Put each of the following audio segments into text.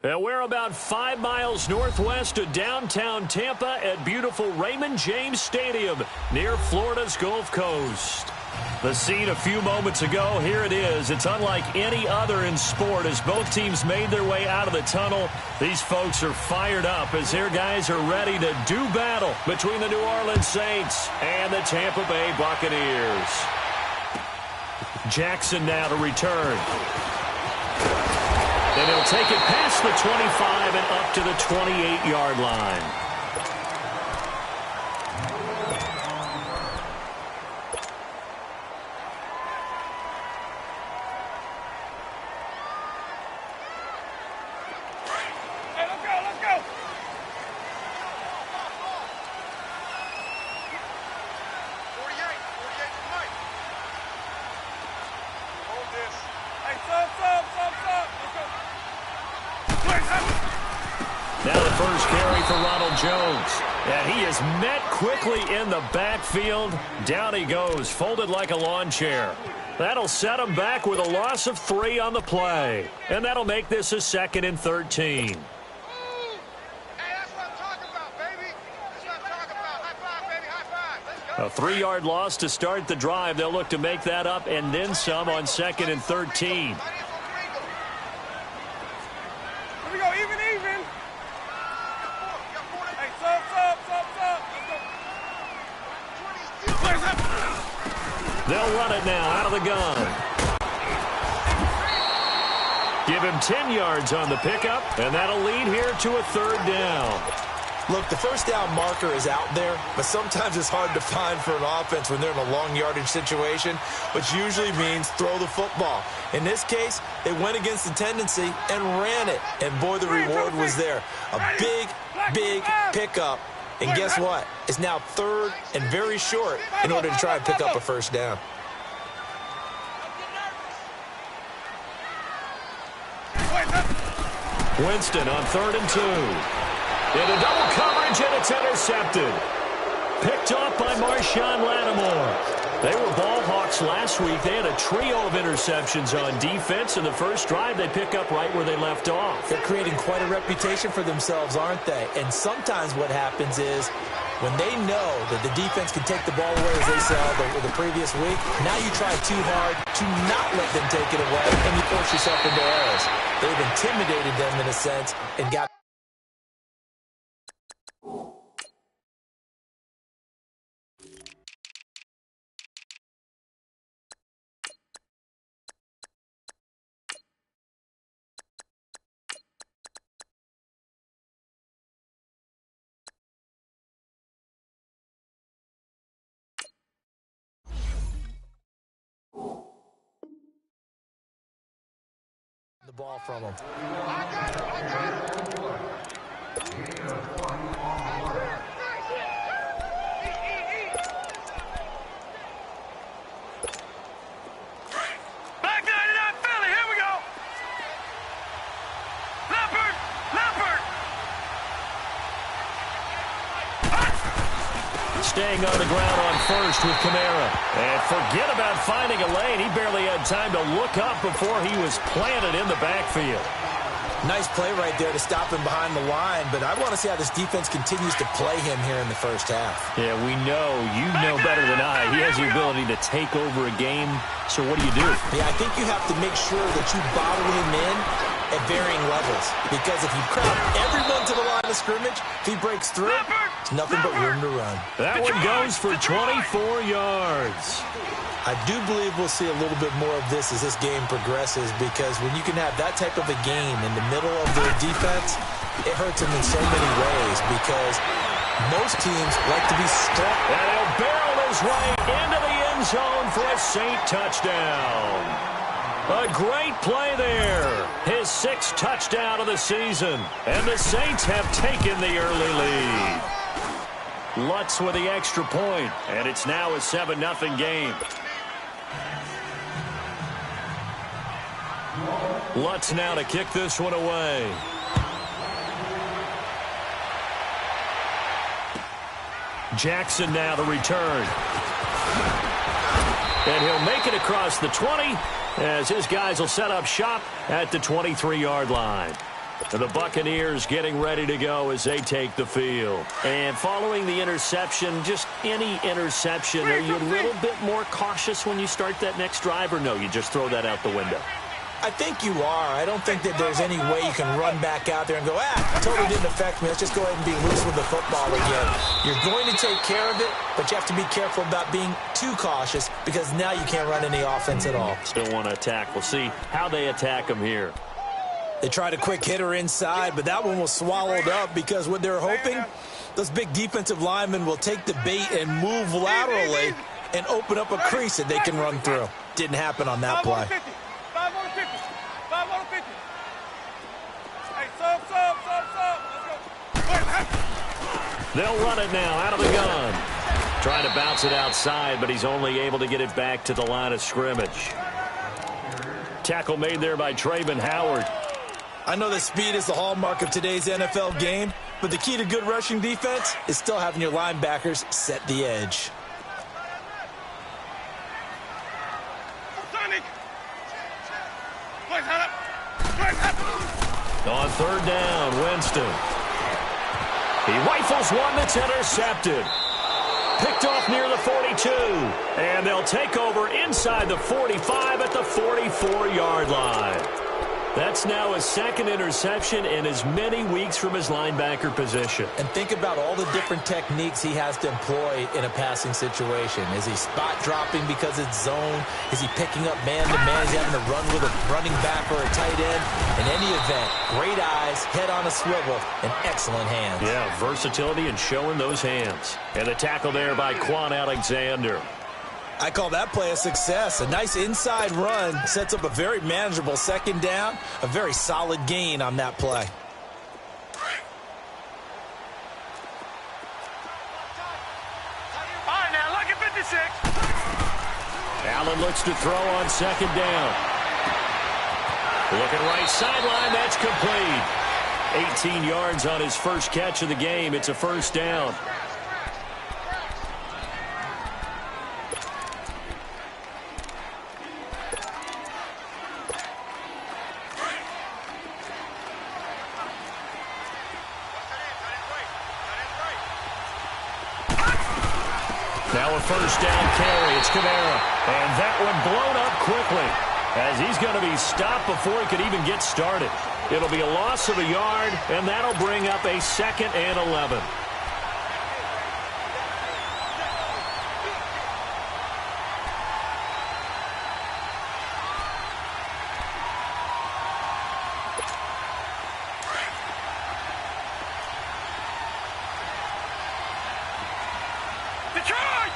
And we're about 5 miles northwest of downtown Tampa at beautiful Raymond James Stadium near Florida's Gulf Coast. The scene a few moments ago, here it is. It's unlike any other in sport as both teams made their way out of the tunnel. These folks are fired up as their guys are ready to do battle between the New Orleans Saints and the Tampa Bay Buccaneers. Jackson now to return. And he'll take it past the 25 and up to the 28-yard line. Now the first carry for Ronald Jones. And he is met quickly in the backfield. Down he goes, folded like a lawn chair. That'll set him back with a loss of 3 on the play. And that'll make this a 2nd and 13. A 3-yard loss to start the drive. They'll look to make that up and then some on 2nd and 13. Here we go, even. Hey, sub. They'll run it now out of the gun. Give him 10 yards on the pickup, and that'll lead here to a 3rd down. Look, the first down marker is out there, but sometimes it's hard to find for an offense when they're in a long yardage situation, which usually means throw the football. In this case, they went against the tendency and ran it, and boy, the reward was there. A big pickup, and guess what? It's now 3rd and very short in order to try and pick up a first down. Winston on 3rd and 2. Into double coverage, and it's intercepted. Picked off by Marshawn Lattimore. They were ball hawks last week. They had a trio of interceptions on defense. In the first drive, they pick up right where they left off. They're creating quite a reputation for themselves, aren't they? And sometimes what happens is when they know that the defense can take the ball away, as they saw the previous week, now you try too hard to not let them take it away, and you force yourself into errors. They've intimidated them in a sense and got the ball from them. Staying on the ground on first with Kamara. And forget about finding a lane. He barely had time to look up before he was planted in the backfield. Nice play right there to stop him behind the line, but I want to see how this defense continues to play him here in the first half. Yeah, we know. You know better than I. He has the ability to take over a game. So what do? Yeah, I think you have to make sure that you bottle him in at varying levels. Because if you crowd everyone to the line of scrimmage, if he breaks through, it's nothing but room to run. That one goes for 24 yards. I do believe we'll see a little bit more of this as this game progresses, because when you can have that type of a game in the middle of their defense, it hurts them in so many ways, because most teams like to be strong. And he'll barrel his way into the end zone for a Saint touchdown. A great play there. His 6th touchdown of the season. And the Saints have taken the early lead. Lutz with the extra point, and it's now a 7-0 game. Lutz now to kick this one away. Jackson now the return. And he'll make it across the 20 as his guys will set up shop at the 23-yard line. The Buccaneers getting ready to go as they take the field. And following the interception, just any interception, are you a little bit more cautious when you start that next drive, or no, you just throw that out the window? I think you are. I don't think that there's any way you can run back out there and go, totally didn't affect me. Let's just go ahead and be loose with the football again. You're going to take care of it, but you have to be careful about being too cautious because now you can't run any offense at all. Still want to attack. We'll see how they attack them here. They tried a quick hitter inside, but that one was swallowed up because what they're hoping, those big defensive linemen will take the bait and move laterally and open up a crease that they can run through. Didn't happen on that play. 5 on 50. 5 on 50. Hey, sub. Let's go. They'll run it now out of the gun. Trying to bounce it outside, but he's only able to get it back to the line of scrimmage. Tackle made there by Trayvon Howard. I know that speed is the hallmark of today's NFL game, but the key to good rushing defense is still having your linebackers set the edge. On third down, Winston. He rifles one that's intercepted. Picked off near the 42. And they'll take over inside the 45 at the 44-yard line. That's now his second interception in as many weeks from his linebacker position. And think about all the different techniques he has to employ in a passing situation. Is he spot dropping because it's zone? Is he picking up man-to-man? Is he having to run with a running back or a tight end? In any event, great eyes, head on a swivel, and excellent hands. Yeah, versatility and showing those hands. And the tackle there by Quan Alexander. I call that play a success. A nice inside run sets up a very manageable second down, a very solid gain on that play. All right, now look at 56. Allen looks to throw on second down. Looking right sideline, that's complete. 18 yards on his first catch of the game. It's a first down. Now a first down carry. It's Kamara. And that one blown up quickly as he's going to be stopped before he could even get started. It'll be a loss of a yard, and that'll bring up a 2nd and 11.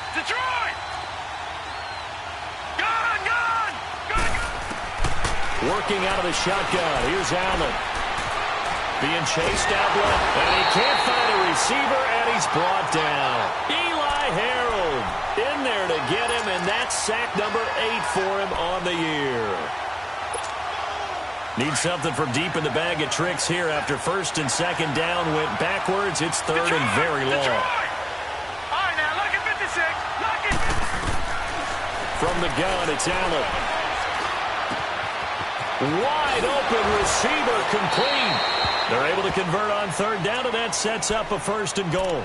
Detroit! Gun! Working out of the shotgun. Here's Allen. Being chased out left. And he can't find a receiver, and he's brought down. Eli Harold in there to get him, and that's sack number 8 for him on the year. Needs something from deep in the bag of tricks here after first and second down went backwards. It's third and very long. From the gun, it's Allen. Wide open receiver complete. They're able to convert on third down, and that sets up a first and goal.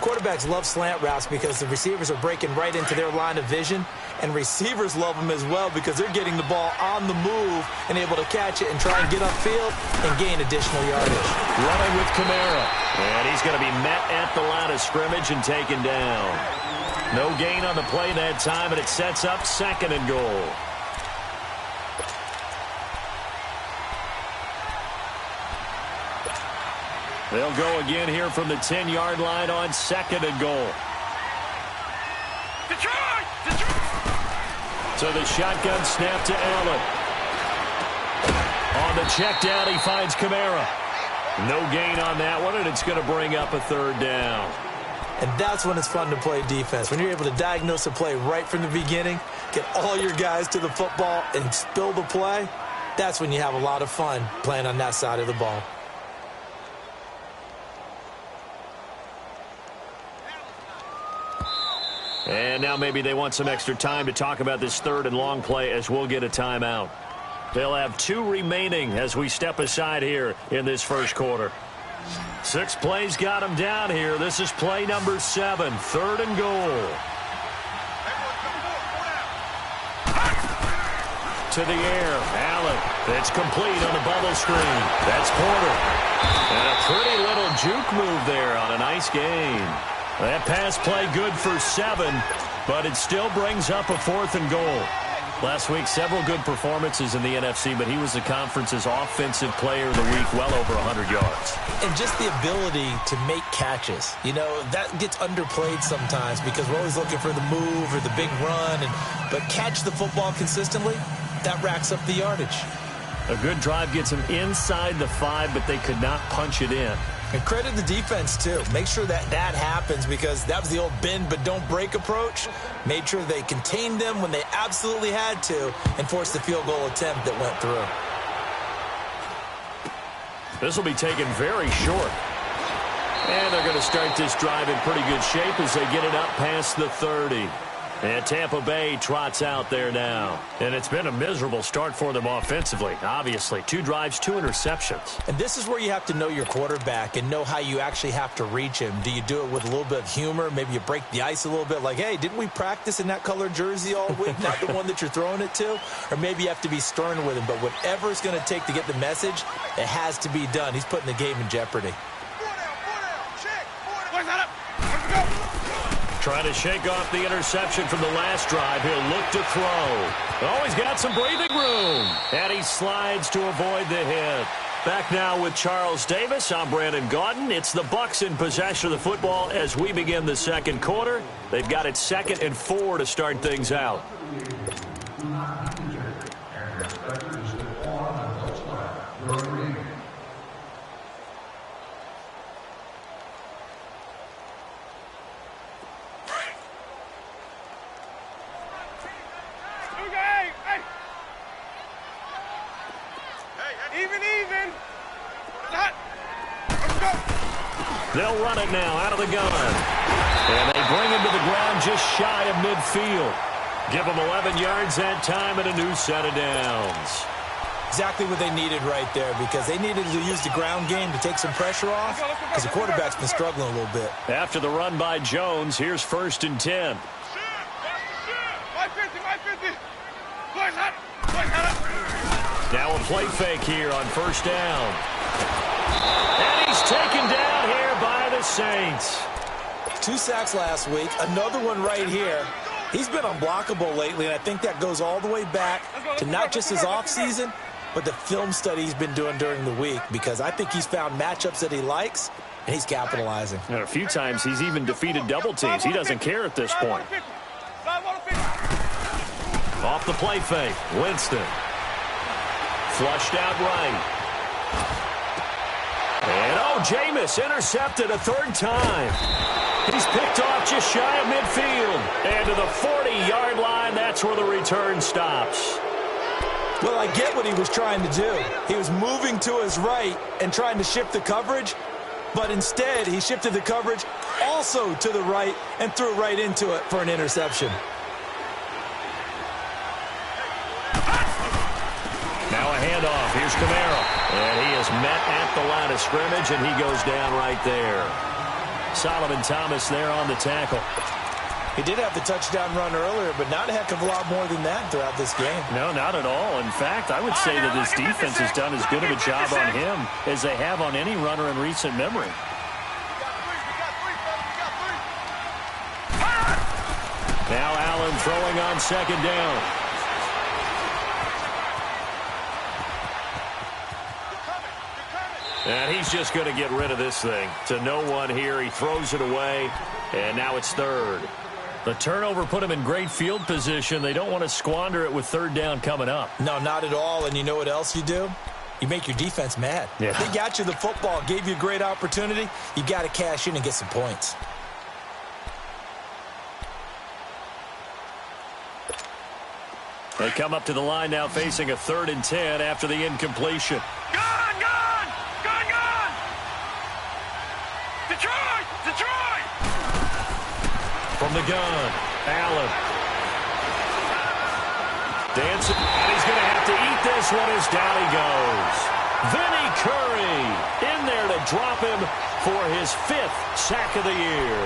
Quarterbacks love slant routes because the receivers are breaking right into their line of vision, and receivers love them as well because they're getting the ball on the move and able to catch it and try and get upfield and gain additional yardage. Running with Kamara, and he's going to be met at the line of scrimmage and taken down. No gain on the play that time, and it sets up 2nd and goal. They'll go again here from the 10-yard line on 2nd and goal. Detroit! So the shotgun snap to Allen. On the check down, he finds Kamara. No gain on that one, and it's going to bring up a third down. And that's when it's fun to play defense. When you're able to diagnose a play right from the beginning, get all your guys to the football and spill the play, that's when you have a lot of fun playing on that side of the ball. And now maybe they want some extra time to talk about this third and long play as we'll get a timeout. They'll have 2 remaining as we step aside here in this first quarter. 6 plays got them down here. This is play number 7, 3rd and goal. To the air, Allen. It's complete on a bubble screen. That's Porter. And a pretty little juke move there on a nice gain. That pass play good for 7, but it still brings up a 4th and goal. Last week, several good performances in the NFC, but he was the conference's offensive player of the week, well over 100 yards. And just the ability to make catches. You know, that gets underplayed sometimes because we're always looking for the move or the big run. But catch the football consistently, that racks up the yardage. A good drive gets him inside the 5, but they could not punch it in. And credit the defense, too. Make sure that happens because that was the old bend but don't break approach. Made sure they contained them when they absolutely had to and forced the field goal attempt that went through. This will be taken very short. And they're going to start this drive in pretty good shape as they get it up past the 30. And Tampa Bay trots out there now. And it's been a miserable start for them offensively, obviously. 2 drives, 2 interceptions. And this is where you have to know your quarterback and know how you actually have to reach him. Do you do it with a little bit of humor? Maybe you break the ice a little bit like, hey, didn't we practice in that colored jersey all week? Not the one that you're throwing it to? Or maybe you have to be stern with him. But whatever it's going to take to get the message, it has to be done. He's putting the game in jeopardy. Trying to shake off the interception from the last drive. He'll look to throw. Oh, he's got some breathing room. And he slides to avoid the hit. Back now with Charles Davis. I'm Brandon Gaudin. It's the Bucs in possession of the football as we begin the second quarter. They've got it 2nd and 4 to start things out. They'll run it now out of the gun. And they bring him to the ground just shy of midfield. Give him 11 yards that time and a new set of downs. Exactly what they needed right there because they needed to use the ground game to take some pressure off because the quarterback's been struggling a little bit. After the run by Jones, here's 1st and 10. Now a play fake here on 1st down. And he's taken down here by the Saints. 2 sacks last week, another one right here. He's been unblockable lately, and I think that goes all the way back to not just his offseason, but the film study he's been doing during the week because I think he's found matchups that he likes, and he's capitalizing. And a few times he's even defeated double teams. He doesn't care at this point. Off the play fake, Winston. Flushed out right. And, Jameis intercepted a 3rd time. He's picked off just shy of midfield. And to the 40-yard line, that's where the return stops. Well, I get what he was trying to do. He was moving to his right and trying to shift the coverage, but instead he shifted the coverage also to the right and threw right into it for an interception. Now a handoff. Here's Kamara. And he is met at the line of scrimmage, and he goes down right there. Solomon Thomas there on the tackle. He did have the touchdown run earlier, but not a heck of a lot more than that throughout this game. No, not at all. In fact, I would say that his defense has done as good of a job on him as they have on any runner in recent memory. Now Allen throwing on 2nd down. And he's just going to get rid of this thing. To no one here. He throws it away, and now it's 3rd. The turnover put him in great field position. They don't want to squander it with 3rd down coming up. No, not at all. And you know what else you do? You make your defense mad. Yeah. They got you the football, gave you a great opportunity. You got to cash in and get some points. They come up to the line now facing a 3rd and 10 after the incompletion. From the gun, Allen. Dancing, and he's going to have to eat take this one as down he goes. Vinny Curry in there to drop him for his 5th sack of the year.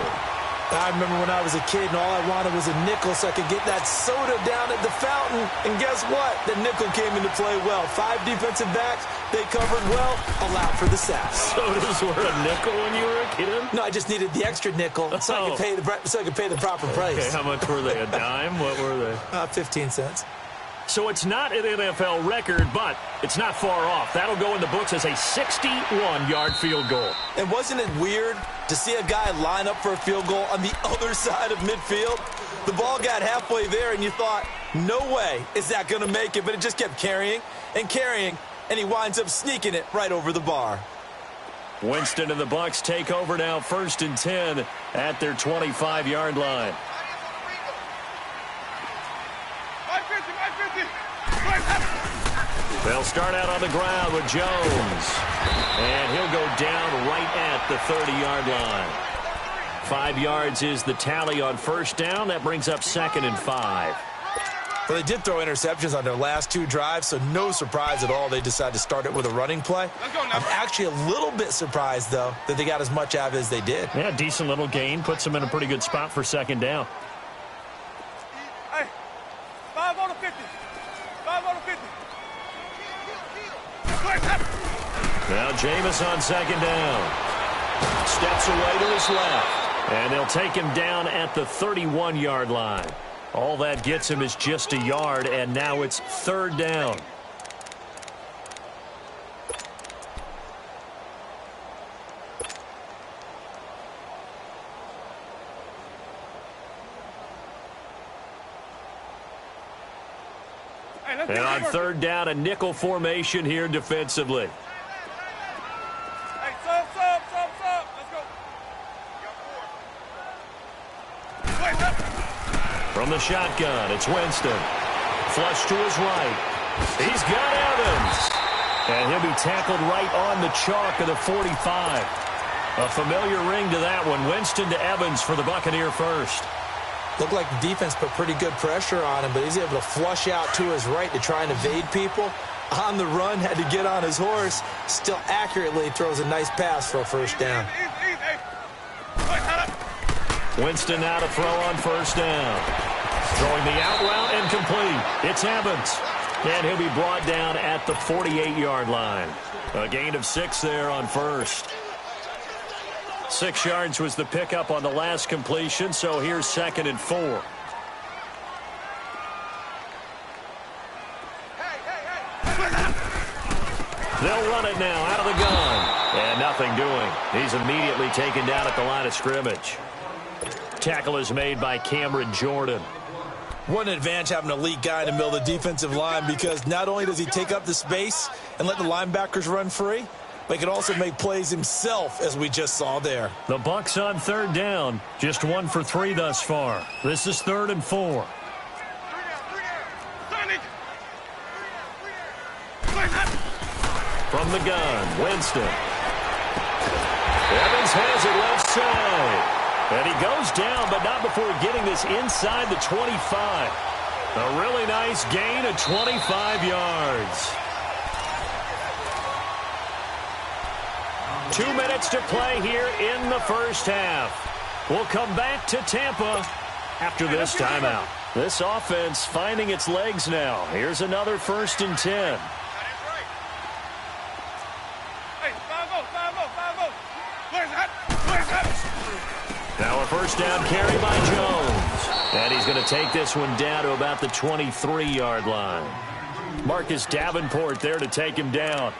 I remember when I was a kid and all I wanted was a nickel so I could get that soda down at the fountain. And guess what? The nickel came into play well. 5 defensive backs, they covered well, allowed for the sacks. Sodas were a nickel when you were a kid? No, I just needed the extra nickel so I could pay the proper price. Okay, how much were they? A dime? What were they? 15 cents. So it's not an NFL record, but it's not far off. That'll go in the books as a 61-yard field goal. And wasn't it weird to see a guy line up for a field goal on the other side of midfield? The ball got halfway there, and you thought, no way is that going to make it. But it just kept carrying and carrying, and he winds up sneaking it right over the bar. Winston and the Bucs take over now, 1st and 10 at their 25-yard line. They'll start out on the ground with Jones. And he'll go down right at the 30-yard line. 5 yards is the tally on 1st down. That brings up 2nd and 5. Well, they did throw interceptions on their last 2 drives, so no surprise at all they decided to start it with a running play. I'm actually a little bit surprised, though, that they got as much out of it as they did. Yeah, decent little gain. Puts them in a pretty good spot for 2nd down. Hey, 5 on the 50. 5 on the 50. Now Jameis on 2nd down. Steps away to his left. And they'll take him down at the 31-yard line. All that gets him is just a yard, and now it's 3rd down. And on 3rd down, a nickel formation here defensively. Hey, sub. Let's go. From the shotgun, it's Winston. Flush to his right. He's got Evans. And he'll be tackled right on the chalk of the 45. A familiar ring to that one. Winston to Evans for the Buccaneer first. Looked like the defense put pretty good pressure on him, but he's able to flush out to his right to try and evade people. On the run, had to get on his horse. Still accurately throws a nice pass for a 1st down. Winston now to throw on 1st down. Throwing the out route and complete. It's Evans. And he'll be brought down at the 48-yard line. A gain of 6 there on 1st. 6 yards was the pickup on the last completion, so here's 2nd and 4. They'll run it now out of the gun. And nothing doing. He's immediately taken down at the line of scrimmage. Tackle is made by Cameron Jordan. What an advantage having an elite guy in the middle of the defensive line, because not only does he take up the space and let the linebackers run free, but he can also make plays himself, as we just saw there. The Bucs on 3rd down. Just 1 for 3 thus far. This is 3rd and 4. From the gun, Winston. Evans has it left side. And he goes down, but not before getting this inside the 25. A really nice gain of 25 yards. 2 minutes to play here in the 1st half. We'll come back to Tampa after this timeout. This offense finding its legs now. Here's another 1st and 10. Now a 1st down carry by Jones. And he's going to take this one down to about the 23-yard line. Marcus Davenport there to take him down.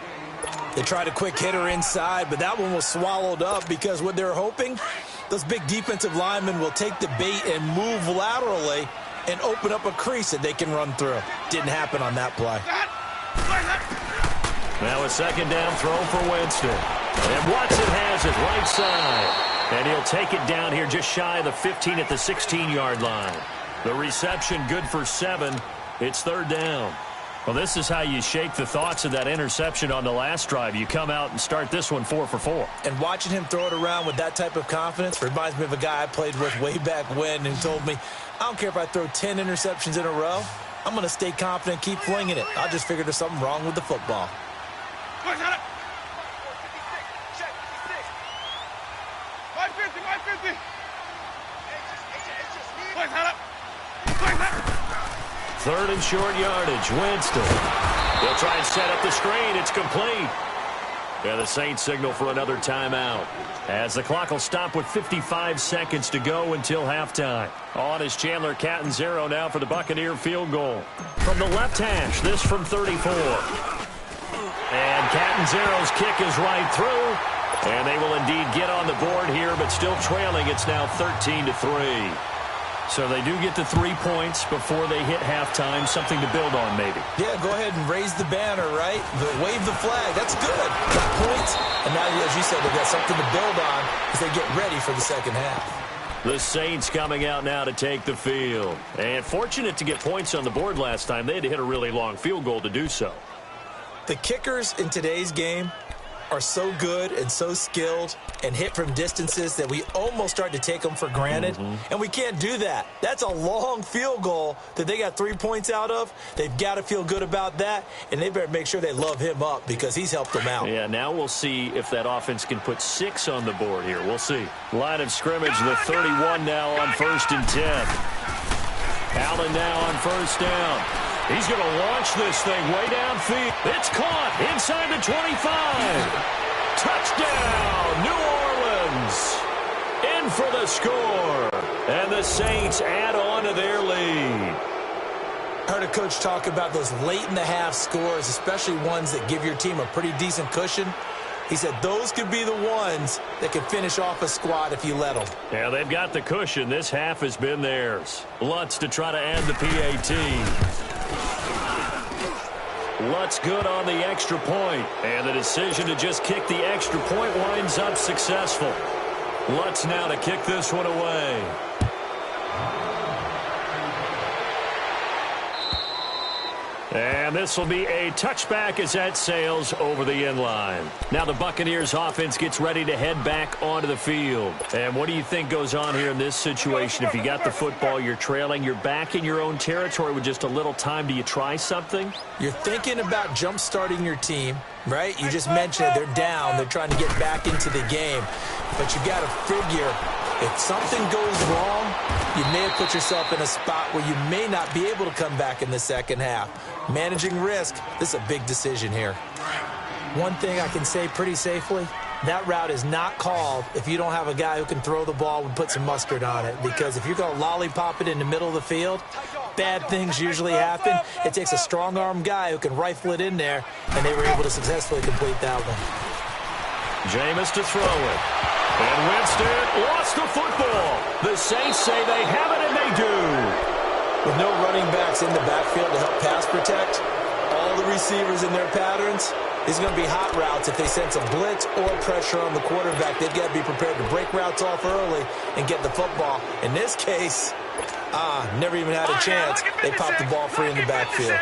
They tried a quick hitter inside, but that one was swallowed up because what they're hoping, those big defensive linemen will take the bait and move laterally and open up a crease that they can run through. Didn't happen on that play. Now a 2nd down throw for Winston. And Watson has it right side. And he'll take it down here just shy of the 15 at the 16-yard line. The reception good for 7. It's 3rd down. Well, this is how you shake the thoughts of that interception on the last drive. You come out and start this one 4 for 4. And watching him throw it around with that type of confidence reminds me of a guy I played with way back when who told me, I don't care if I throw 10 interceptions in a row. I'm going to stay confident, keep flinging it. I just figured there's something wrong with the football. Third and short yardage. Winston. They'll try and set up the screen. It's complete. And the Saints signal for another timeout, as the clock will stop with 55 seconds to go until halftime. On is Chandler Catanzaro now for the Buccaneer field goal. From the left hash, this from 34. And Catanzaro's kick is right through. And they will indeed get on the board here, but still trailing. It's now 13-3. So they do get the 3 points before they hit halftime. Something to build on, maybe. Yeah, go ahead and raise the banner, right? Wave the flag. That's good. The points. And now, as you said, they've got something to build on as they get ready for the second half. The Saints coming out now to take the field. And fortunate to get points on the board last time. They had to hit a really long field goal to do so. The kickers in today's game are so good and so skilled and hit from distances that we almost start to take them for granted. And we can't do that. That's a long field goal that they got 3 points out of. They've got to feel good about that, and they better make sure they love him up because he's helped them out. Yeah, now we'll see if that offense can put 6 on the board here. We'll see. Line of scrimmage, the 31 now on 1st and 10. Allen now on 1st down. He's going to launch this thing way downfield. It's caught inside the 25. Touchdown, New Orleans. In for the score. And the Saints add on to their lead. I heard a coach talk about those late-in-the-half scores, especially ones that give your team a pretty decent cushion. He said those could be the ones that could finish off a squad if you let them. Yeah, they've got the cushion. This half has been theirs. Lutz to try to add the PAT. Lutz good on the extra point, and the decision to just kick the extra point winds up successful. Lutz now to kick this one away. And this will be a touchback as that sails over the end line. Now the Buccaneers offense gets ready to head back onto the field. And what do you think goes on here in this situation? If you got the football, you're trailing, you're back in your own territory with just a little time. Do you try something? You're thinking about jump-starting your team, right? You just mentioned it. They're down. They're trying to get back into the game. But you got to figure if something goes wrong, you may have put yourself in a spot where you may not be able to come back in the second half. Managing risk, this is a big decision here. One thing I can say pretty safely, that route is not called if you don't have a guy who can throw the ball and put some mustard on it. Because if you're going to lollipop it in the middle of the field, bad things usually happen. It takes a strong-arm guy who can rifle it in there, and they were able to successfully complete that one. Jameis to throw it. And Winston lost the football. The Saints say they have it, and they do. With no running backs in the backfield to help pass protect, all the receivers in their patterns, these are going to be hot routes. If they sense a blitz or pressure on the quarterback, they've got to be prepared to break routes off early and get the football. In this case, never even had a chance. They popped the ball free in the backfield.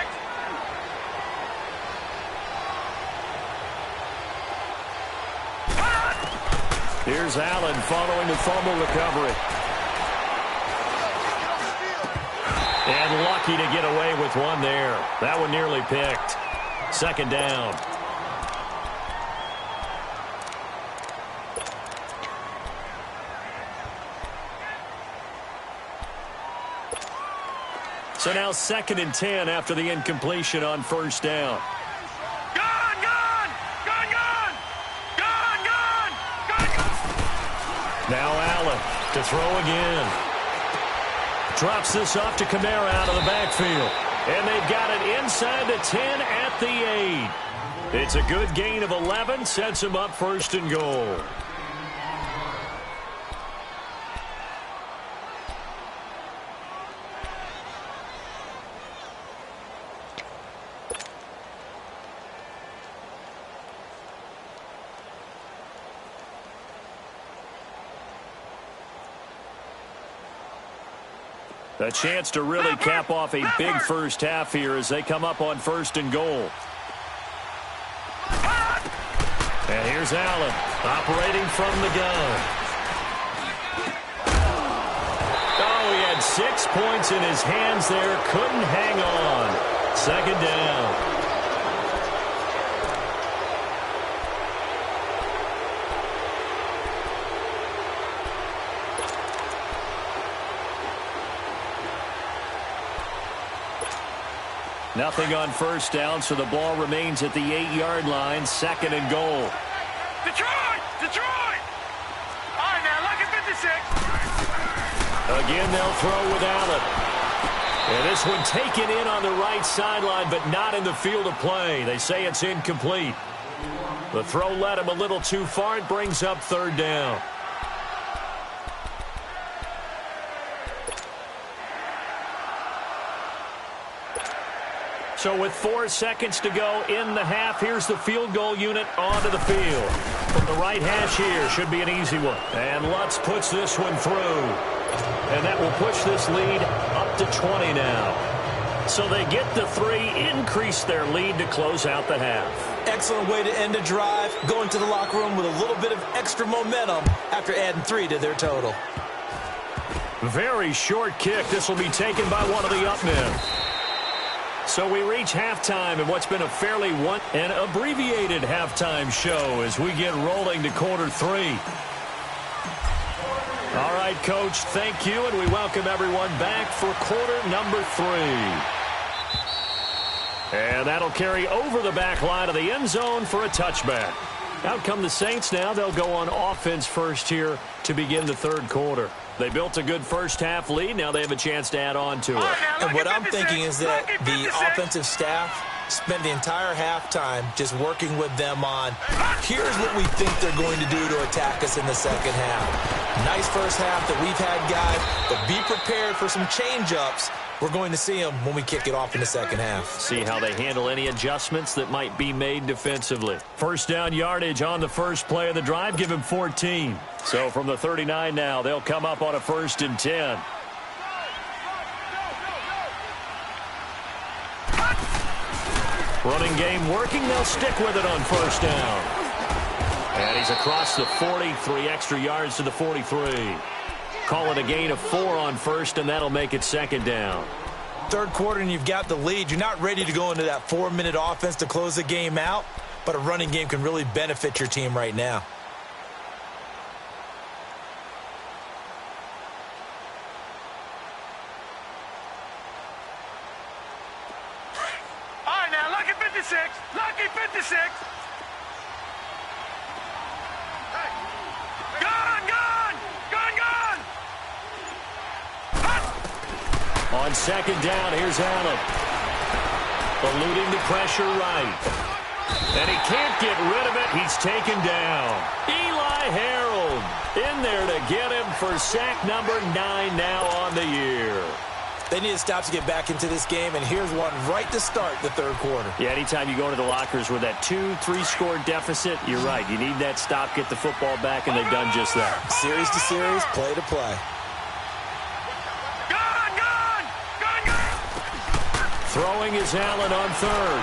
Here's Allen following the fumble recovery. And lucky to get away with one there. That one nearly picked. 2nd down. So now 2nd and 10 after the incompletion on 1st down. Now Allen to throw again. Drops this off to Kamara out of the backfield. And they've got it inside the 10 at the 8. It's a good gain of 11. Sets them up 1st and goal. A chance to really cap off a big first half here as they come up on 1st and goal. And here's Allen operating from the gun. Oh, he had 6 points in his hands there. Couldn't hang on. Second down. Nothing on first down, so the ball remains at the 8-yard line. Second and goal. Detroit! Detroit! All right, now, look at 56. Again, they'll throw with Allen. And this one taken in on the right sideline, but not in the field of play. They say it's incomplete. The throw led him a little too far. It brings up third down. So with 4 seconds to go in the half, here's the field goal unit onto the field. From the right hash here, should be an easy one. And Lutz puts this one through. And that will push this lead up to 20 now. So they get the 3, increase their lead to close out the half. Excellent way to end a drive, going to the locker room with a little bit of extra momentum after adding 3 to their total. Very short kick. This will be taken by one of the up men. So we reach halftime in what's been a fairly an abbreviated halftime show as we get rolling to quarter 3. All right, Coach, thank you, and we welcome everyone back for quarter number 3. And that'll carry over the back line of the end zone for a touchback. Out come the Saints now. They'll go on offense first here to begin the third quarter. They built a good first-half lead. Now they have a chance to add on to it. And what I'm thinking is that the offensive staff spent the entire halftime just working with them on, here's what we think they're going to do to attack us in the second half. Nice first half that we've had, guys, but be prepared for some change-ups. We're going to see them when we kick it off in the second half. See how they handle any adjustments that might be made defensively. First down yardage on the first play of the drive. Give him 14. So from the 39 now, they'll come up on a 1st and 10. Running game working. They'll stick with it on first down. And he's across the 40, 3 extra yards to the 43. Call it a gain of 4 on first, and that'll make it second down. Third quarter, and you've got the lead. You're not ready to go into that 4-minute offense to close the game out, but a running game can really benefit your team right now. All right, now, lucky 56. Lucky 56. On second down, here's Allen. Eluding the pressure right. And he can't get rid of it. He's taken down. Eli Harold in there to get him for sack number 9 now on the year. They need to stop to get back into this game, and here's one right to start the third quarter. Yeah, anytime you go into the lockers with that 2-3 score deficit, you're right. You need that stop, get the football back, and they've done just that. Series to series, play to play. Throwing is Allen on third.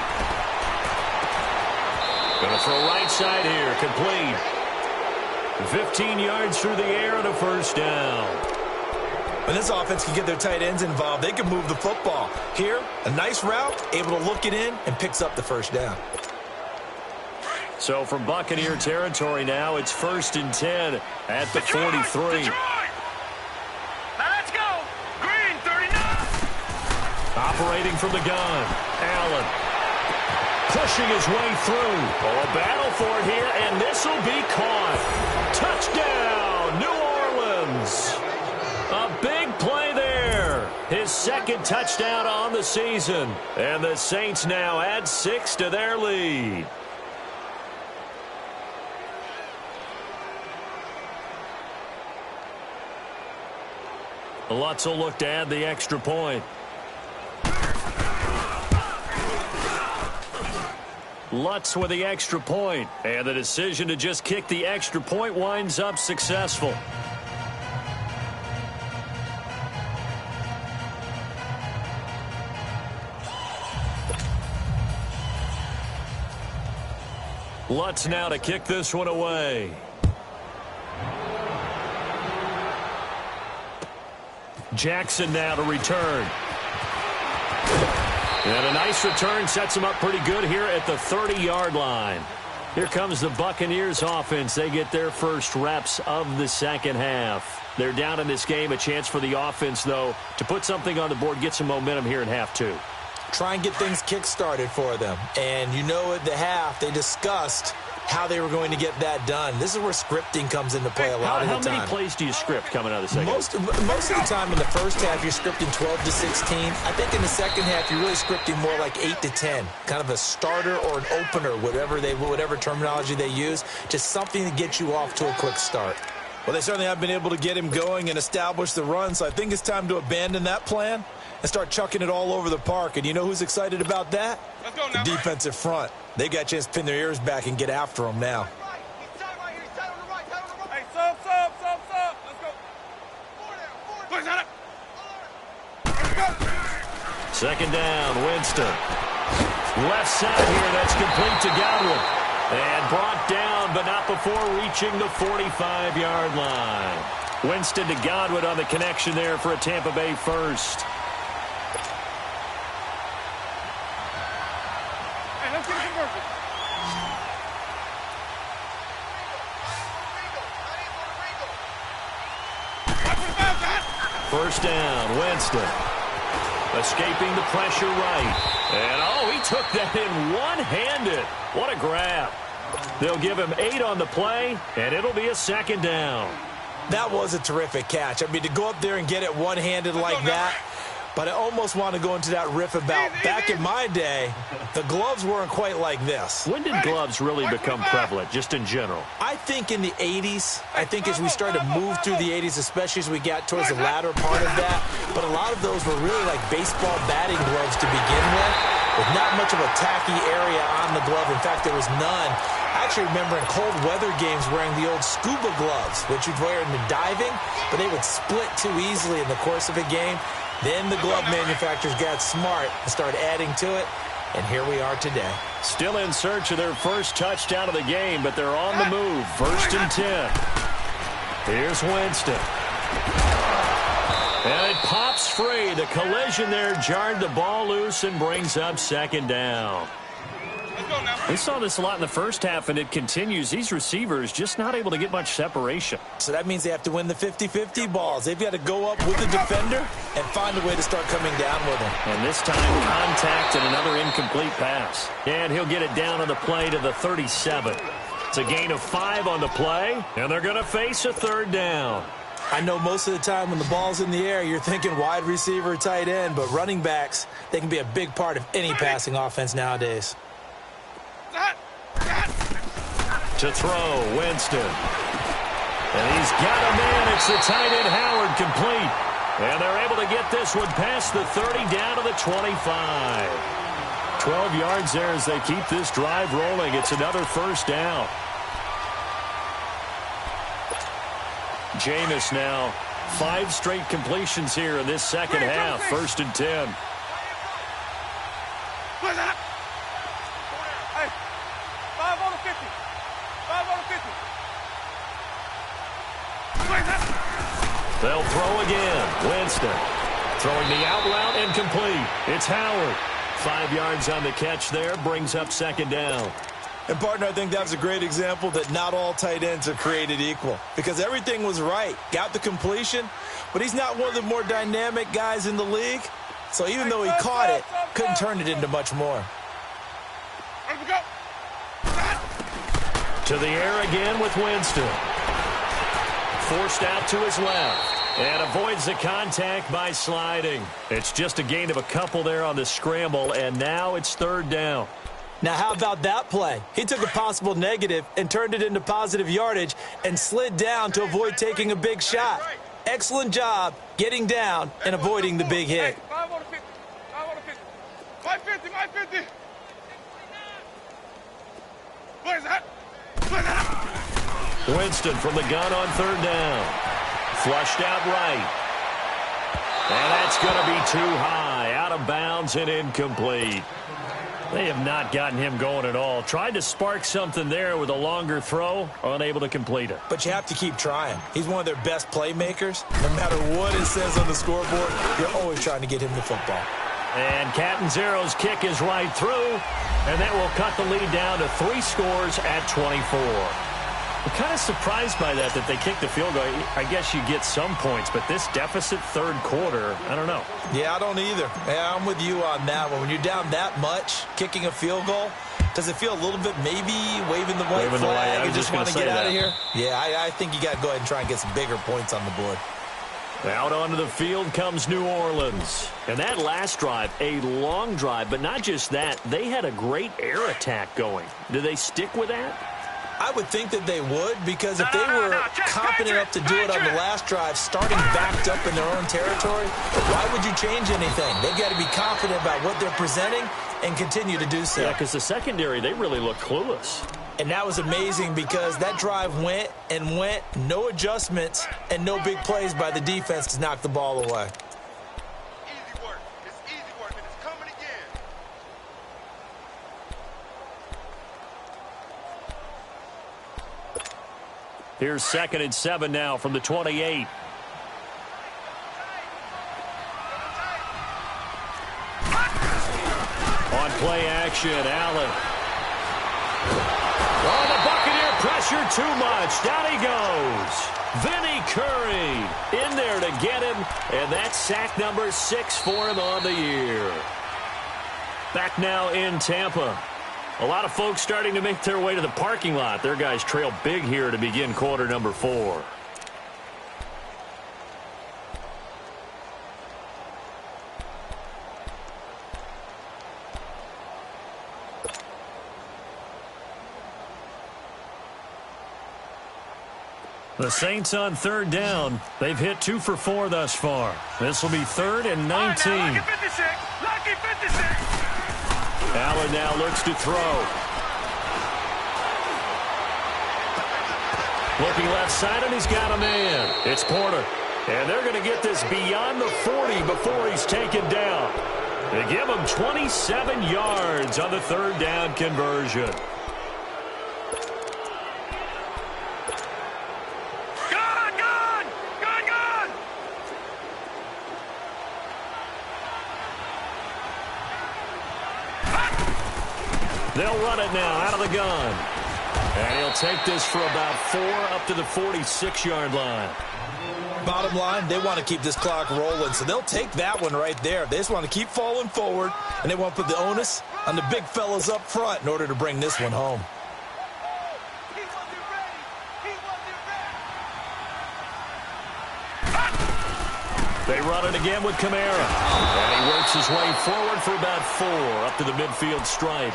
Going to throw right side here, complete. 15 yards through the air and a first down. When this offense can get their tight ends involved, they can move the football. Here, a nice route, able to look it in, and picks up the first down. So from Buccaneer territory now, it's 1st and 10 at the 43. Operating from the gun, Allen pushing his way through. Oh, a battle for it here, and this will be caught. Touchdown, New Orleans. A big play there. His second touchdown on the season. And the Saints now add 6 to their lead. Lutz will look to add the extra point. Lutz with the extra point, and the decision to just kick the extra point winds up successful. Lutz now to kick this one away. Jackson now to return. And a nice return sets them up pretty good here at the 30-yard line. Here comes the Buccaneers offense. They get their first reps of the second half. They're down in this game. A chance for the offense, though, to put something on the board, get some momentum here in half two. Try and get things kick-started for them. And you know at the half, they discussed how they were going to get that done. This is where scripting comes into play a lot of the time. How many plays do you script coming out of the second half? Most of the time in the first half, you're scripting 12 to 16. I think in the second half, you're really scripting more like 8 to 10. Kind of a starter or an opener, whatever terminology they use. Just something to get you off to a quick start. Well, they certainly have been able to get him going and establish the run, so I think it's time to abandon that plan and start chucking it all over the park. And you know who's excited about that? Let's go now. The defensive front. They got a chance to pin their ears back and get after him now. Hey, sub. Let's go. Push that up. Let's go. Second down, Winston. Left side here, that's complete to Godwin. And brought down, but not before reaching the 45-yard line. Winston to Godwin on the connection there for a Tampa Bay first. Hey, let's get it converted. First down, Winston. Escaping the pressure right. And, he took that in one-handed. What a grab. They'll give him 8 on the play, and it'll be a second down. That was a terrific catch. I mean, to go up there and get it one-handed like that, but I almost want to go into that riff about back in my day, the gloves weren't quite like this. When did gloves really become prevalent, just in general? I think in the 80s. I think as we started to move through the 80s, especially as we got towards the latter part of that. But a lot of those were really like baseball batting gloves to begin with not much of a tacky area on the glove. In fact, there was none. I actually remember in cold weather games wearing the old scuba gloves, which you'd wear in the diving, but they would split too easily in the course of a game. Then the glove manufacturers got smart and started adding to it, and here we are today. Still in search of their first touchdown of the game, but they're on the move. First and 10. Here's Winston. And it pops free. The collision there jarred the ball loose and brings up second down. We saw this a lot in the first half, and it continues. These receivers just not able to get much separation. So that means they have to win the 50-50 balls. They've got to go up with the defender and find a way to start coming down with him. And this time, contact and another incomplete pass. And he'll get it down on the play to the 37. It's a gain of 5 on the play, and they're going to face a third down. I know most of the time when the ball's in the air, you're thinking wide receiver, tight end, but running backs, they can be a big part of any passing offense nowadays. To throw, Winston. And he's got a man. It's the tight end, Howard, complete. And they're able to get this one past the 30 down to the 25. 12 yards there as they keep this drive rolling. It's another first down. Jameis now 5 straight completions here in this second half. First and 10. Hey, 5 on the 50. 5 on the 50. They'll throw again. Winston throwing the out route and complete. It's Howard. 5 yards on the catch there. Brings up second down. And, partner, I think that was a great example that not all tight ends are created equal because everything was right. Got the completion, but he's not one of the more dynamic guys in the league. So even though he caught it, couldn't turn it into much more. To the air again with Winston. Forced out to his left. And avoids the contact by sliding. It's just a gain of a couple there on the scramble, and now it's third down. Now, how about that play? He took a possible negative and turned it into positive yardage and slid down to avoid taking a big shot. Excellent job getting down and avoiding the big hit. 5 on the 50. 5 on the 50. 550, 550. What is that? Winston from the gun on third down. Flushed out right. And that's going to be too high. Out of bounds and incomplete. They have not gotten him going at all. Tried to spark something there with a longer throw, unable to complete it. But you have to keep trying. He's one of their best playmakers. No matter what it says on the scoreboard, you're always trying to get him the football. And Catanzaro's kick is right through, and that will cut the lead down to 3 scores at 24. I'm kind of surprised by that they kicked the field goal. I guess you get some points, but this deficit third quarter, I don't know. Yeah, I don't either. Yeah, I'm with you on that one. When you're down that much, kicking a field goal, does it feel a little bit maybe waving the white flag and just want to get out of here? Yeah, I think you got to go ahead and try and get some bigger points on the board. Out onto the field comes New Orleans. And that last drive, a long drive, but not just that. They had a great air attack going. Do they stick with that? I would think that they would, because if they were confident enough to do it on the last drive, starting backed up in their own territory, why would you change anything? They've got to be confident about what they're presenting and continue to do so. Yeah, because the secondary, they really look clueless. And that was amazing because that drive went and went, no adjustments, and no big plays by the defense to knock the ball away. Easy work. It's easy work, and it's coming again. Here's 2nd and 7 now from the 28. On play action, Allen. Oh, the Buccaneer pressure too much. Down he goes. Vinny Curry in there to get him, and that's sack number 6 for him on the year. Back now in Tampa. A lot of folks starting to make their way to the parking lot. Their guys trail big here to begin quarter number 4. The Saints on 3rd down. They've hit 2 for 4 thus far. This will be 3rd and 19. Lucky 56. Lucky 56. Allen now looks to throw. Looking left side, and he's got a man. It's Porter. And they're going to get this beyond the 40 before he's taken down. They give him 27 yards on the 3rd down conversion. They'll run it now out of the gun. And he'll take this for about 4 up to the 46-yard line. Bottom line, they want to keep this clock rolling, so they'll take that one right there. They just want to keep falling forward, and they want to put the onus on the big fellas up front in order to bring this one home. He wasn't ready. He wasn't ready. They run it again with Kamara. And he works his way forward for about 4 up to the midfield stripe.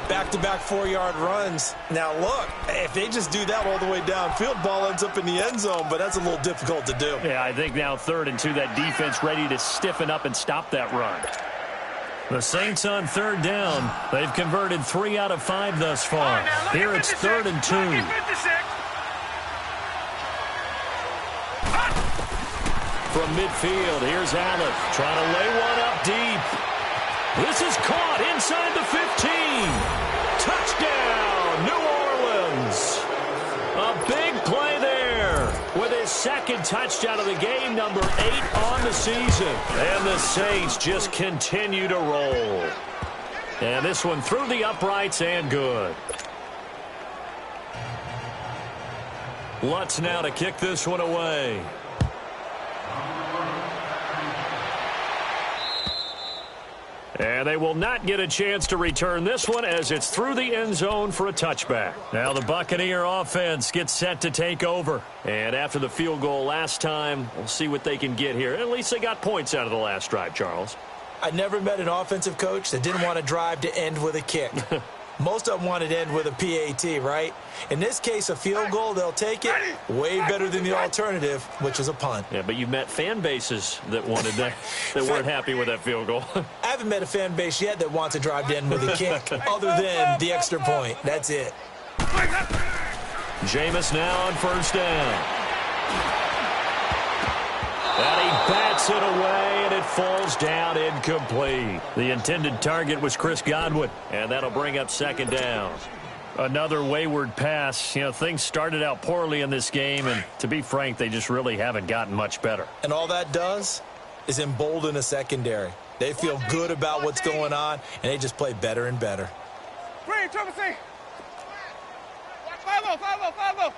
Back-to-back 4-yard runs. Now, look, if they just do that all the way downfield, ball ends up in the end zone, but that's a little difficult to do. Yeah, I think now 3rd and 2, that defense ready to stiffen up and stop that run. The Saints on 3rd down. They've converted 3 out of 5 thus far. Here it's 3rd and 2. From midfield, here's Allen trying to lay one up deep. This is caught inside the 15. Touchdown, New Orleans. A big play there with his 2nd touchdown of the game, number 8 on the season. And the Saints just continue to roll. And this one through the uprights and good. Lutz now to kick this one away. And they will not get a chance to return this one as it's through the end zone for a touchback. Now the Buccaneer offense gets set to take over. And after the field goal last time, we'll see what they can get here. At least they got points out of the last drive, Charles. I never met an offensive coach that didn't want to drive to end with a kick. Most of them wanted to end with a PAT, right? In this case, a field goal, they'll take it. Way better than the alternative, which is a punt. Yeah, but you've met fan bases that wanted that, that weren't happy with that field goal. I haven't met a fan base yet that wants to drive to end with a kick, other than the extra point. That's it. Jameis now on 1st down. And he bats it away, and it falls down incomplete. The intended target was Chris Godwin, and that'll bring up second down. Another wayward pass. You know, things started out poorly in this game, and to be frank, they just really haven't gotten much better. And all that does is embolden a secondary. They feel good about what's going on, and they just play better and better. Green, triple C. 5-0.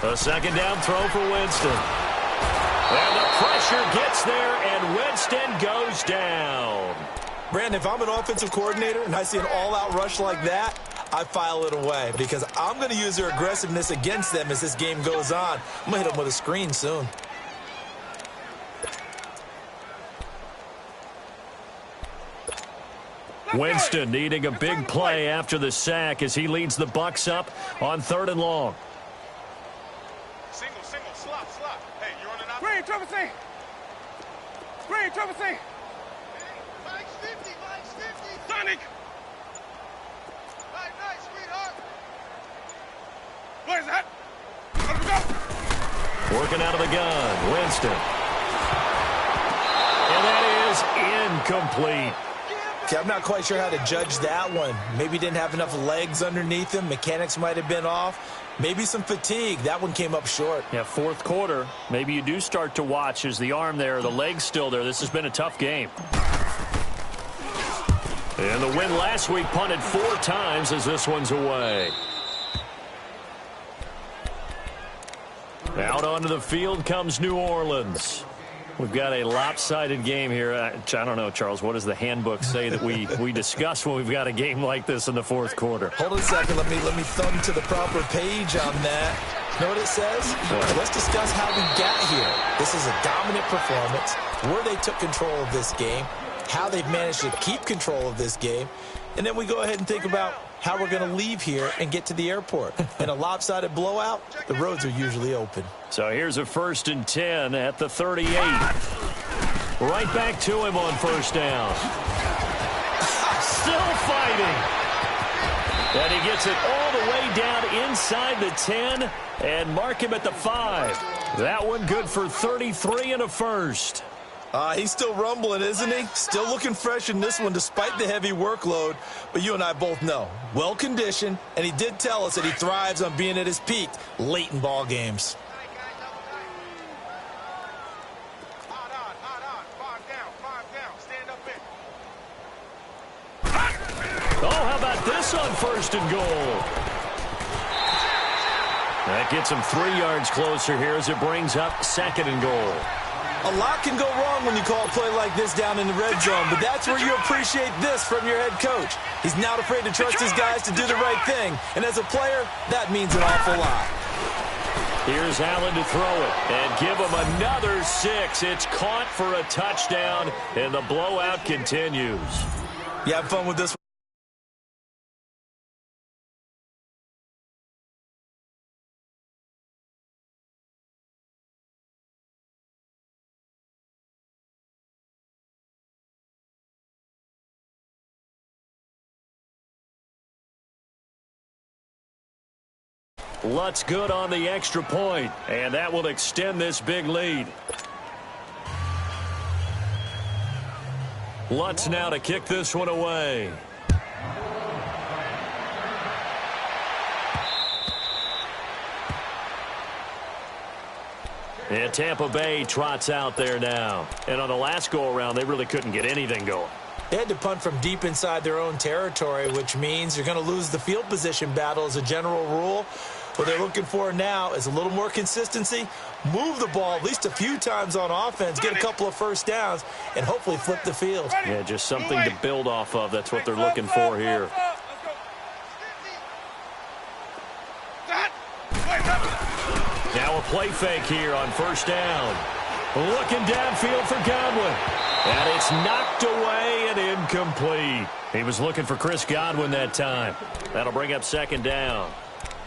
A second down throw for Winston. And the pressure gets there, and Winston goes down. Brandon, if I'm an offensive coordinator and I see an all-out rush like that, I file it away because I'm going to use their aggressiveness against them as this game goes on. I'm going to hit them with a screen soon. Winston needing a big play after the sack as he leads the Bucs up on 3rd and long. Single, slot. Hey, you're on an out. Green, triple C. Mike's 50. Sonic. Nice, sweetheart. Where's that? Let him go. Working out of the gun, Winston. And that is incomplete. Okay, I'm not quite sure how to judge that one. Maybe he didn't have enough legs underneath him. Mechanics might have been off. Maybe some fatigue. That one came up short. Yeah, 4th quarter. Maybe you do start to watch as the arm there, the leg's still there. This has been a tough game. And the win last week punted 4 times as this one's away. Out onto the field comes New Orleans. We've got a lopsided game here. I don't know, Charles, what does the handbook say that we discuss when we've got a game like this in the 4th quarter? Hold on a second. Let me thumb to the proper page on that. You know what it says? Let's discuss how we got here. This is a dominant performance, where they took control of this game, how they've managed to keep control of this game, and then we go ahead and think about how we're going to leave here and get to the airport. In a lopsided blowout, the roads are usually open. So here's a 1st and 10 at the 38. Right back to him on 1st down. Still fighting. And he gets it all the way down inside the 10 and mark him at the 5. That one good for 33 and a first. He's still rumbling, isn't he? Still looking fresh in this one despite the heavy workload. But you and I both know, well-conditioned, and he did tell us that he thrives on being at his peak late in ball games. Oh, how about this on 1st and goal? That gets him 3 yards closer here as it brings up 2nd and goal. A lot can go wrong when you call a play like this down in the red zone, but that's where you appreciate this from your head coach. He's not afraid to trust his guys to do the right thing, and as a player, that means an awful lot. Here's Allen to throw it and give him another 6. It's caught for a touchdown, and the blowout continues. You have fun with this one. Lutz good on the extra point, and that will extend this big lead. Lutz now to kick this one away. And Tampa Bay trots out there now. And on the last go-around, they really couldn't get anything going. They had to punt from deep inside their own territory, which means you're going to lose the field position battle as a general rule. What they're looking for now is a little more consistency, move the ball at least a few times on offense, get a couple of 1st downs, and hopefully flip the field. Yeah, just something to build off of. That's what they're looking for here. Now a play fake here on 1st down. Looking downfield for Godwin. And it's knocked away and incomplete. He was looking for Chris Godwin that time. That'll bring up 2nd down.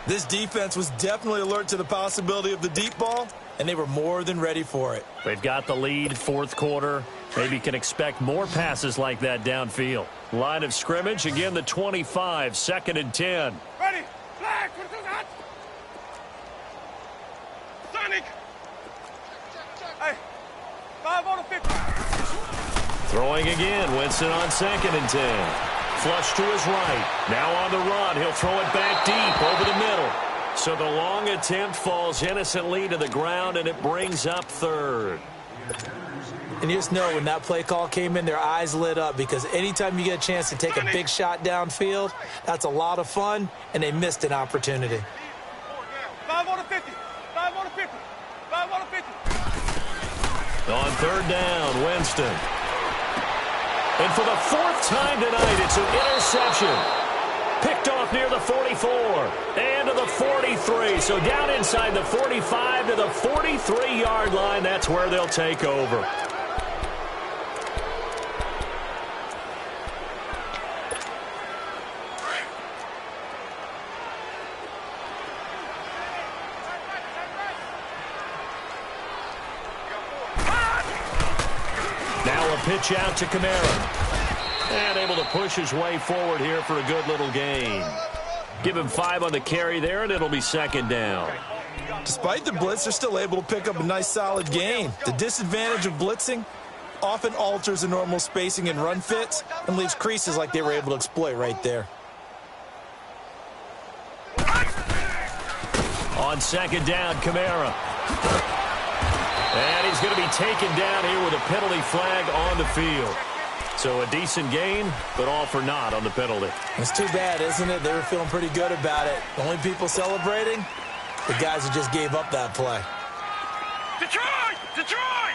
This defense was definitely alert to the possibility of the deep ball, and they were more than ready for it. They've got the lead, 4th quarter. Maybe can expect more passes like that downfield. Line of scrimmage, again the 25, 2nd and 10. Ready, flag, 22 hot. Sonic. Hey, 5 on the 50. Throwing again. Winston on 2nd and 10. Flush to his right. Now on the run. He'll throw it back deep over the middle. So the long attempt falls innocently to the ground, and it brings up 3rd. And you just know when that play call came in, their eyes lit up, because anytime you get a chance to take a big shot downfield, that's a lot of fun, and they missed an opportunity. 5 on the 50. 5 on the 50. 5 on the 50. On 3rd down, Winston. And for the 4th time tonight, it's an interception. Picked off near the 44 and to the 43. So down inside the 45 to the 43-yard line. That's where they'll take over. Now a pitch out to Kamara. And able to push his way forward here for a good little gain. Give him 5 on the carry there, and it'll be 2nd down. Despite the blitz, they're still able to pick up a nice, solid gain. The disadvantage of blitzing often alters the normal spacing and run fits and leaves creases like they were able to exploit right there. On 2nd down, Kamara. And he's going to be taken down here with a penalty flag on the field. So a decent gain, but all for naught on the penalty. It's too bad, isn't it? They were feeling pretty good about it. The only people celebrating, the guys who just gave up that play. Detroit! Detroit!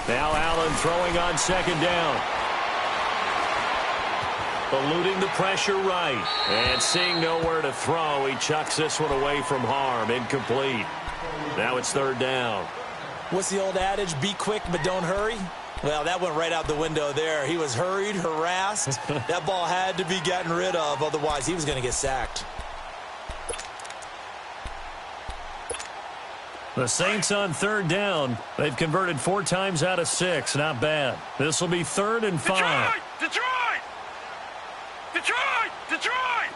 Now Allen throwing on 2nd down. Eluding the pressure right. And seeing nowhere to throw, he chucks this one away from harm. Incomplete. Now it's 3rd down. What's the old adage? Be quick, but don't hurry. Well, that went right out the window there. He was hurried, harassed. That ball had to be gotten rid of. Otherwise, he was going to get sacked. The Saints on 3rd down. They've converted 4 times out of 6. Not bad. This will be 3rd and 5. Detroit! Detroit! Detroit! Detroit!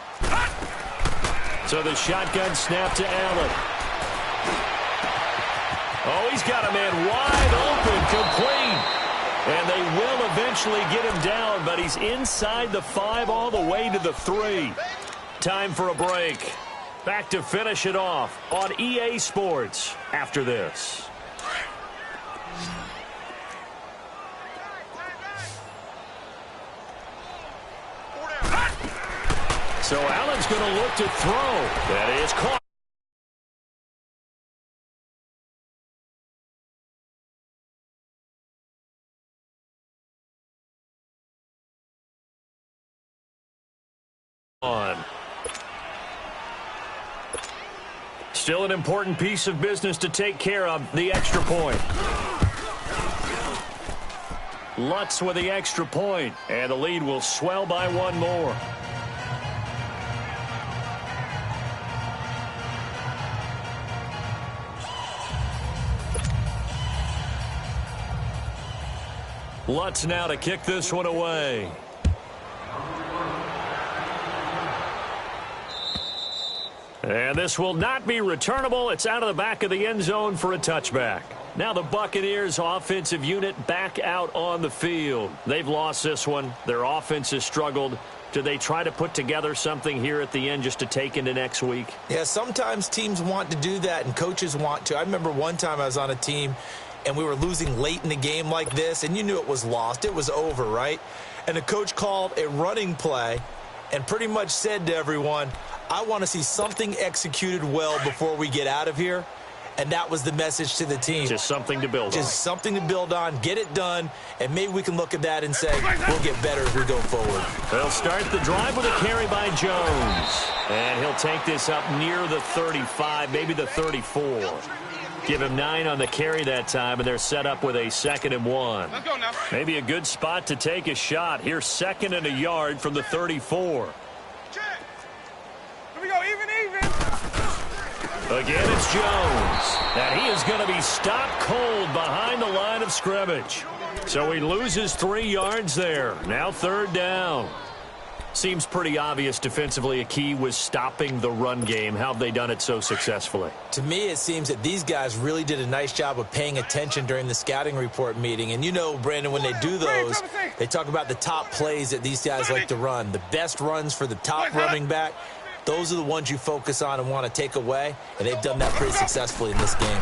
So the shotgun snap to Allen. Oh, he's got a man wide open, complete. And they will eventually get him down, but he's inside the 5 all the way to the 3. Time for a break. Back to finish it off on EA Sports after this. So Allen's going to look to throw. That is caught. Still an important piece of business to take care of, the extra point. Lutz with the extra point, and the lead will swell by 1 more. Lutz now to kick this one away. And this will not be returnable. It's out of the back of the end zone for a touchback. Now the Buccaneers offensive unit back out on the field. They've lost this one. Their offense has struggled. Do they try to put together something here at the end just to take into next week? Yeah, sometimes teams want to do that and coaches want to. I remember one time I was on a team and we were losing late in the game like this, and you knew it was lost. It was over, right? And the coach called a running play and pretty much said to everyone, I want to see something executed well before we get out of here. And that was the message to the team. Just something to build on. Just something to build on, get it done, and maybe we can look at that and say, we'll get better as we go forward. They'll start the drive with a carry by Jones. And he'll take this up near the 35, maybe the 34. Give him 9 on the carry that time, and they're set up with a 2nd and 1. Let's go now. Maybe a good spot to take a shot. Here's 2nd and a yard from the 34. Check. Here we go, even. Again, it's Jones. And he is going to be stopped cold behind the line of scrimmage. So he loses 3 yards there. Now 3rd down. Seems pretty obvious defensively a key was stopping the run game. How have they done it so successfully? To me, it seems that these guys really did a nice job of paying attention during the scouting report meeting. And you know, Brandon, when they do those, they talk about the top plays that these guys like to run. The best runs for the top running back, those are the ones you focus on and want to take away. And they've done that pretty successfully in this game.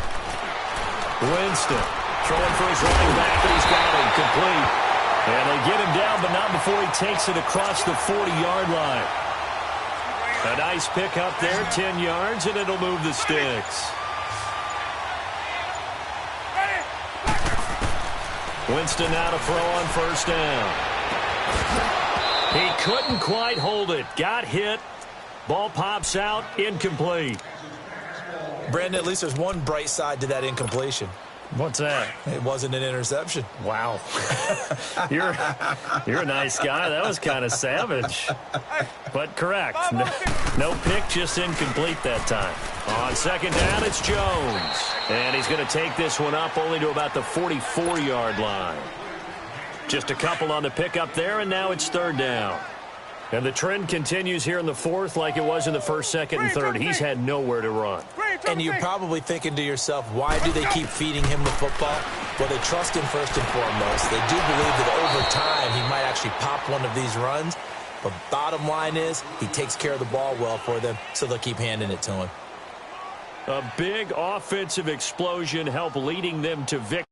Winston throwing for his running back. He's got him complete. And they get him down, but not before he takes it across the 40-yard line. A nice pick up there, 10 yards, and it'll move the sticks. Winston now to throw on first down. He couldn't quite hold it. Got hit. Ball pops out, incomplete. Brandon, at least there's one bright side to that incompletion. What's that? It wasn't an interception. Wow. You're a nice guy. That was kind of savage. But correct. No pick, just incomplete that time. On second down, it's Jones. And he's going to take this one up only to about the 44-yard line. Just a couple on the pickup there, and now it's third down. And the trend continues here in the fourth like it was in the first, second, and third. He's had nowhere to run. And you're probably thinking to yourself, why do they keep feeding him the football? Well, they trust him first and foremost. They do believe that over time he might actually pop one of these runs. But bottom line is he takes care of the ball well for them, so they'll keep handing it to him. A big offensive explosion helped leading them to victory.